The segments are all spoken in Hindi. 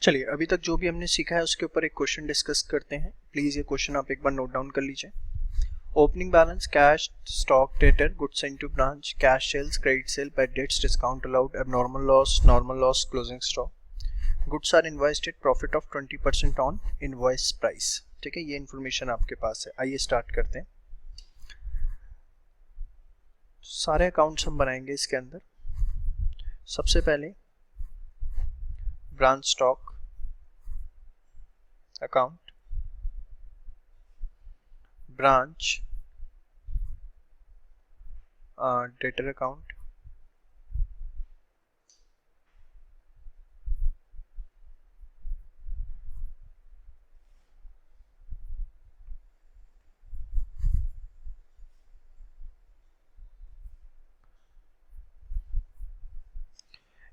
चलिए अभी तक जो भी हमने सीखा है उसके ऊपर एक क्वेश्चन डिस्कस करते हैं। प्लीज ये क्वेश्चन आप एक बार नोट डाउन कर लीजिए। Opening balance, cash, stock, debtor, goods sent to branch, cash sales, credit sale, paid debts, discount allowed, abnormal loss, normal loss, closing stock. Goods are invoiced at profit of 20% on invoice price. ठीक है, ये इन्फॉर्मेशन आपके पास है। आइए स्टार्ट करते हैं। सारे अकाउंट्स हम बनाएंगे इसके अंदर। सबसे पहले branch stock account, branch debtor account,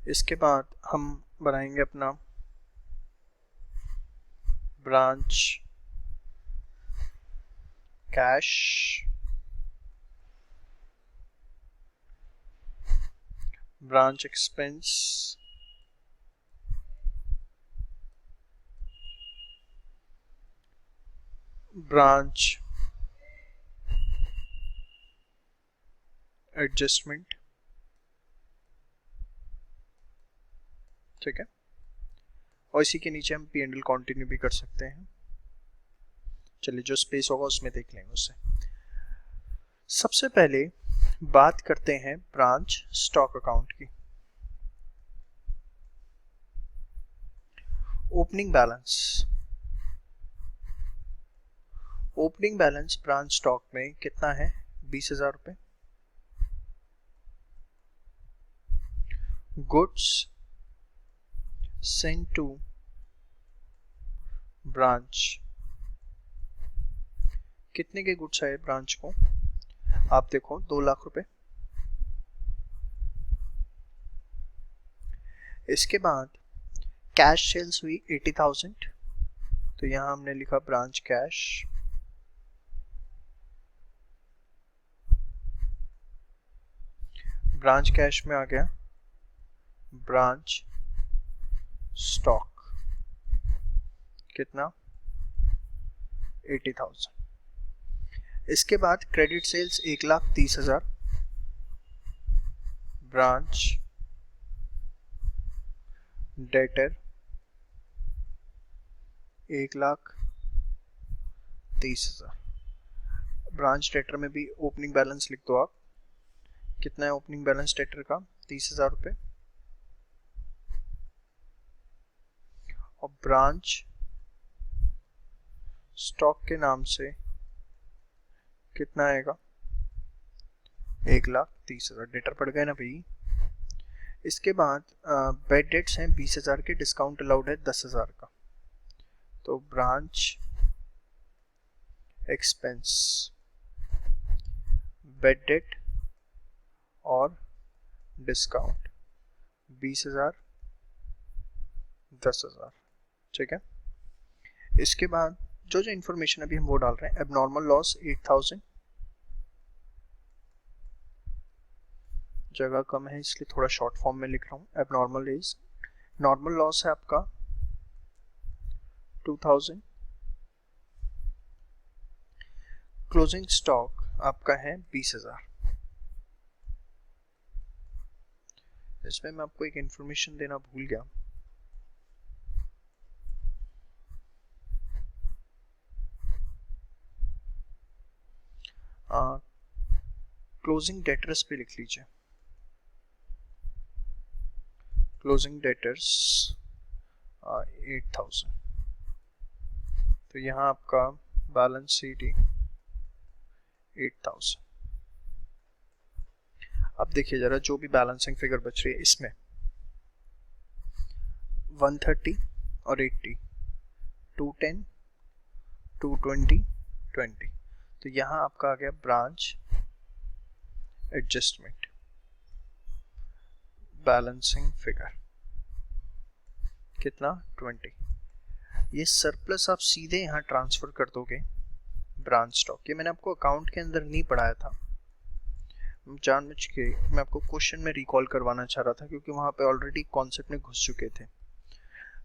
इसके बाद हम बनाएंगे अपना branch cash, branch expense, branch adjustment. ठीक है, और इसी के नीचे हम P&L कंटिन्यू भी कर सकते हैं। चलिए जो स्पेस होगा उसमें देख लेंगे उससे। सबसे पहले बात करते हैं ब्रांच स्टॉक अकाउंट की। Opening balance, opening balance branch stock में कितना है? 20,000 रुपए। गुड्स सेंट टू ब्रांच, कितने के गुड्स आए ब्रांच को? आप देखो 2 लाख रुपए। इसके बाद कैश सेल्स हुई 80,000, तो यहां हमने लिखा ब्रांच कैश। ब्रांच कैश में आ गया ब्रांच स्टॉक, कितना? 80,000। इसके बाद credit sales 1,30,000, branch debtor 1,30,000। Branch debtor में भी ओपनिंग बैलेंस लिख दो आप। कितना है ओपनिंग बैलेंस डेटर का? 30,000 रुपए। और ब्रांच स्टॉक के नाम से कितना आएगा? 1,30,000। डेटर पड़ गए ना भाई। इसके बाद बेड डेट्स हैं 20,000 के, डिस्काउंट अलाउड है 10,000 का, तो ब्रांच एक्सपेंस, बेड डेट और डिस्काउंट 20,000, 10,000। ठीक है, इसके बाद जो जो इंफॉर्मेशन अभी हम वो डाल रहे हैं। एबनॉर्मल लॉस 8,000, जगह कम है इसलिए थोड़ा शॉर्ट फॉर्म में लिख रहा हूँ। एबनॉर्मल इज, नॉर्मल लॉस है आपका 2,000, क्लोजिंग स्टॉक आपका है 20,000। इसमें मैं आपको एक इंफॉर्मेशन देना भूल गया। क्लोजिंग डेटर्स पे लिख लीजिए। क्लोजिंग डेटर्स 8,000, तो यहाँ आपका बैलेंस शीट 8,000। अब देखिए जरा, जो भी बैलेंसिंग फिगर बच रही है इसमें 130 और 80, 210, 220, 20, तो यहाँ आपका आ गया ब्रांच एडजस्टमेंट बैलेंसिंग फिगर, कितना? 20। ये सरप्लस आप सीधे यहाँ ट्रांसफर कर दोगे ब्रांच स्टॉक। ये मैंने आपको अकाउंट के अंदर नहीं पढ़ाया था, जानबूझ के मैं आपको क्वेश्चन में रिकॉल करवाना चाह रहा था, क्योंकि वहां पे ऑलरेडी कॉन्सेप्ट में घुस चुके थे।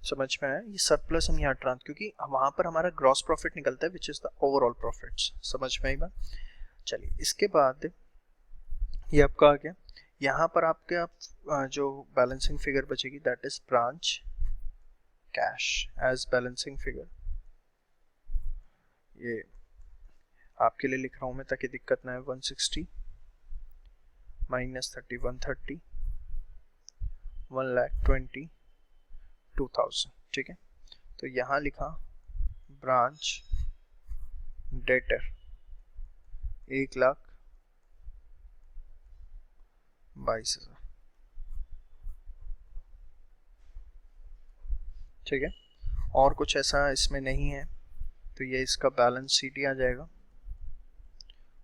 समझ में आया? ये सरप्लस हम यहाँ क्योंकि वहां पर हमारा ग्रॉस प्रॉफिट निकलता है which is the overall profits. समझ में आई बात? चलिए इसके बाद ये आपका आ गया। यहाँ पर आपके जो बैलेंसिंग फिगर बचेगी that is branch cash as balancing figure. ये आपके लिए लिख रहा हूं मैं ताकि दिक्कत ना है। 160 माइनस 30 130 1,20,000। ठीक है, तो यहाँ लिखा ब्रांच डेटर 1,22,000। ठीक है, और कुछ ऐसा इसमें नहीं है, तो ये इसका बैलेंस शीट ही आ जाएगा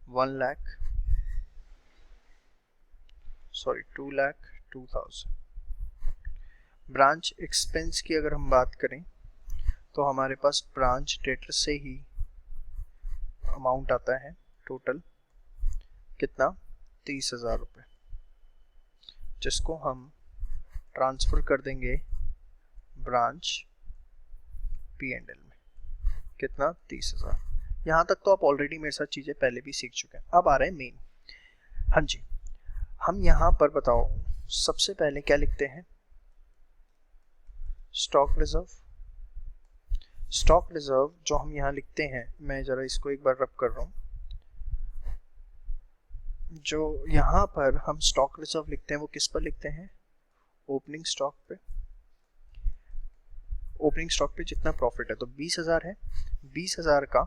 2,02,000। ब्रांच एक्सपेंस की अगर हम बात करें तो हमारे पास ब्रांच डेटर से ही अमाउंट आता है टोटल कितना 30,000 रुपये, जिसको हम ट्रांसफर कर देंगे ब्रांच P&L में। कितना 30,000। यहाँ तक तो आप ऑलरेडी मेरे साथ चीज़ें पहले भी सीख चुके हैं। अब आ रहे हैं मेन। हाँ जी, हम यहाँ पर बताओ सबसे पहले क्या लिखते हैं? Stock reserve. स्टॉक रिजर्व जो हम यहाँ लिखते हैं, मैं जरा इसको एक बार रब कर रहा हूँ। जो यहाँ पर हम स्टॉक रिजर्व लिखते हैं वो किस पर लिखते हैं? ओपनिंग स्टॉक पे। ओपनिंग स्टॉक पे जितना प्रॉफिट है तो 20,000 है, 20,000 का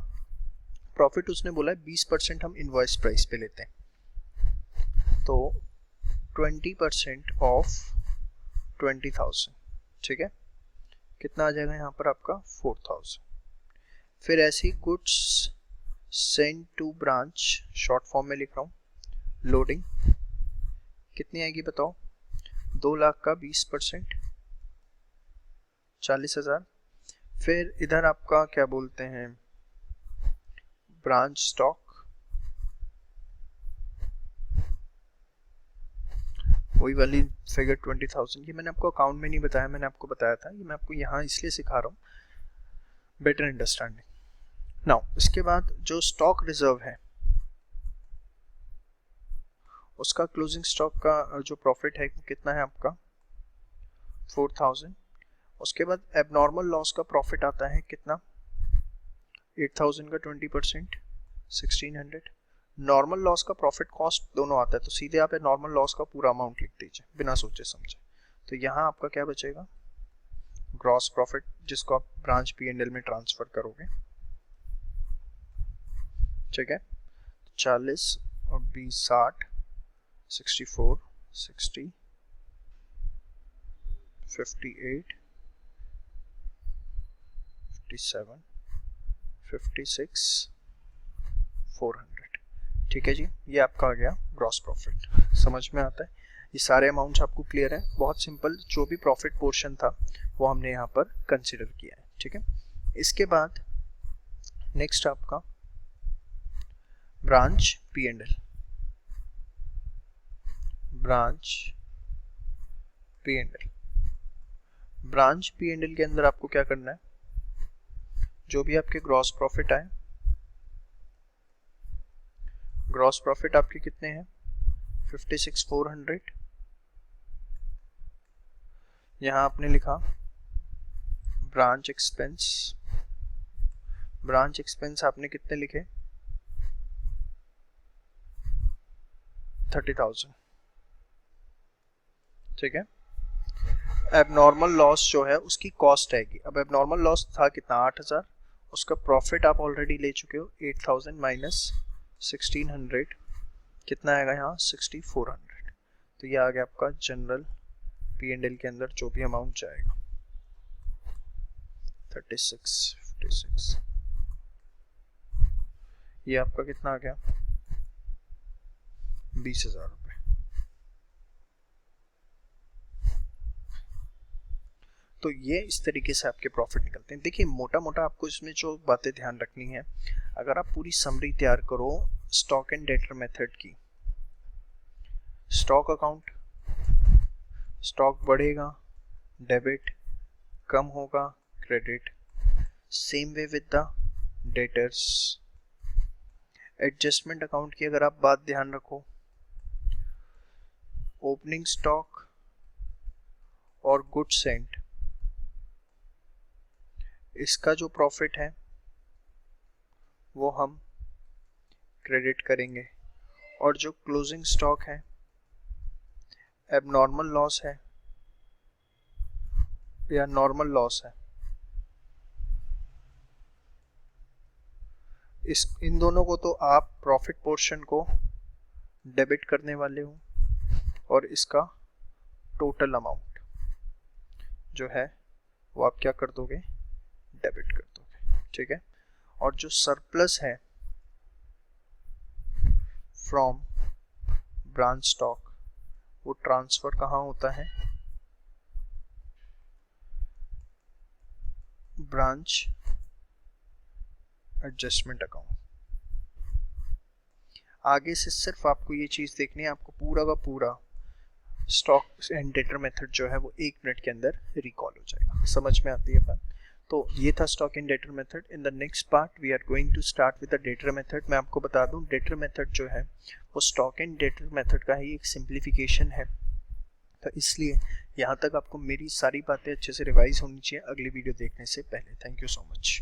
प्रॉफिट उसने बोला है 20% हम इनवॉइस प्राइस पे लेते हैं, तो 20% ऑफ 20,000। ठीक है, कितना आ जाएगा यहाँ पर आपका 4,000। फिर ऐसी goods send to branch, short form में लिख रहा हूँ, लोडिंग कितनी आएगी बताओ? 2 लाख का 20% 40,000। फिर इधर आपका क्या बोलते हैं, ब्रांच स्टॉक, वही वाली फिगर 20,000। ये मैंने आपको अकाउंट में नहीं बताया, मैंने आपको बताया था, ये मैं आपको यहाँ इसलिए सिखा रहा हूँ बेटर अंडरस्टैंडिंग। नाउ इसके बाद जो स्टॉक रिजर्व है उसका क्लोजिंग स्टॉक का जो प्रॉफिट है कितना है आपका 4,000। उसके बाद एबनॉर्मल लॉस का प्रॉफिट आता है कितना 8,000 का 20% 1,600। नॉर्मल लॉस का प्रॉफिट कॉस्ट दोनों आता है, तो सीधे आप नॉर्मल लॉस का पूरा अमाउंट लिख दीजिए बिना सोचे समझे। तो यहाँ आपका क्या बचेगा? ग्रॉस प्रॉफिट, जिसको आप ब्रांच P&L में ट्रांसफर करोगे। ठीक है, 40 और 20 60 64 60 58 57 56 400। ठीक है जी, ये आपका आ गया ग्रॉस प्रॉफिट। समझ में आता है? ये सारे अमाउंट्स आपको क्लियर है? बहुत सिंपल, जो भी प्रॉफिट पोर्शन था वो हमने यहाँ पर कंसिडर किया है। ठीक है, इसके बाद नेक्स्ट आपका branch P&L। Branch P&L, branch P&L के अंदर आपको क्या करना है? जो भी आपके ग्रॉस प्रॉफिट आए, ग्रॉस प्रॉफिट आपके कितने हैं 56,400। यहां आपने लिखा ब्रांच एक्सपेंस, ब्रांच एक्सपेंस आपने कितने लिखे 30,000। ठीक है, एबनॉर्मल लॉस जो है उसकी कॉस्ट आएगी। अब एबनॉर्मल लॉस था कितना 8,000, उसका प्रॉफिट आप ऑलरेडी ले चुके हो 8,000 माइनस 1,600 कितना आएगा यहाँ 6,400। तो ये आ गया आपका जनरल P&L के अंदर जो भी अमाउंट जाएगा 36 56। ये आपका कितना आ गया 20,000 रुपये। तो ये इस तरीके से आपके प्रॉफिट निकलते हैं। देखिए मोटा मोटा आपको इसमें जो बातें ध्यान रखनी है, अगर आप पूरी समरी तैयार करो स्टॉक एंड डेटर मेथड की, स्टॉक अकाउंट, स्टॉक बढ़ेगा डेबिट, कम होगा credit. Same way with the debtors. Adjustment account की अगर आप बात ध्यान रखो, ओपनिंग स्टॉक और गुड सेंट, इसका जो प्रॉफिट है वो हम क्रेडिट करेंगे, और जो क्लोजिंग स्टॉक है, एबनॉर्मल लॉस है या नॉर्मल लॉस है, इन दोनों को तो आप प्रॉफिट पोर्शन को डेबिट करने वाले हो, और इसका टोटल अमाउंट जो है वो आप क्या कर दोगे, डेबिट कर दोगे। ठीक है। और जो सरप्लस है फ्रॉम ब्रांच स्टॉक, वो ट्रांसफर कहाँ होता है, ब्रांच एडजस्टमेंट अकाउंट। आगे से सिर्फ आपको ये चीज देखनी है, आपको पूरा का पूरा स्टॉक एंड डेटर मेथड जो है वो 1 मिनट के अंदर रिकॉल हो जाएगा। समझ में आती है बात? तो ये था stock and debtor method. In the next part we are going to start with the debtor method. मैं आपको बता दूं, डेटर मेथड जो है वो स्टॉक एंड डेटर मेथड का ही एक सिंप्लीफिकेशन है, तो इसलिए यहाँ तक आपको मेरी सारी बातें अच्छे से रिवाइज होनी चाहिए अगली वीडियो देखने से पहले। Thank you so much.